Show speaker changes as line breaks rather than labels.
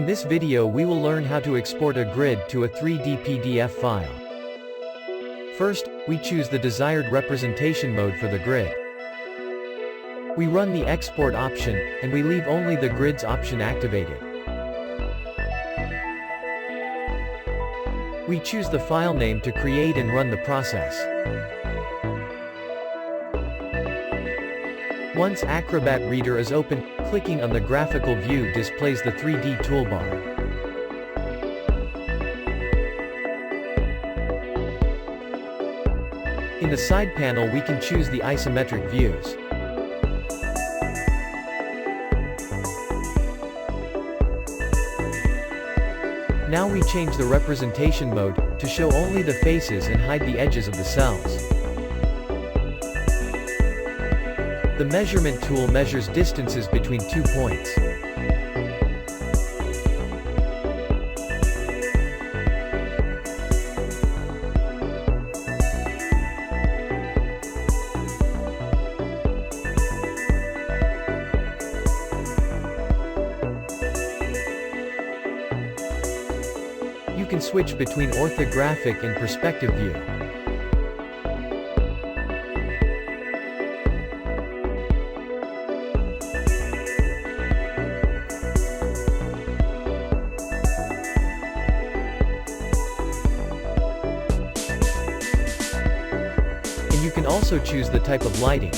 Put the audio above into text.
In this video we will learn how to export a grid to a 3D PDF file. First, we choose the desired representation mode for the grid. We run the export option, and we leave only the grids option activated. We choose the file name to create and run the process. Once Acrobat Reader is open, clicking on the graphical view displays the 3D toolbar. In the side panel we can choose the isometric views. Now we change the representation mode, to show only the faces and hide the edges of the cells. The measurement tool measures distances between 2 points. You can switch between orthographic and perspective view. And you can also choose the type of lighting.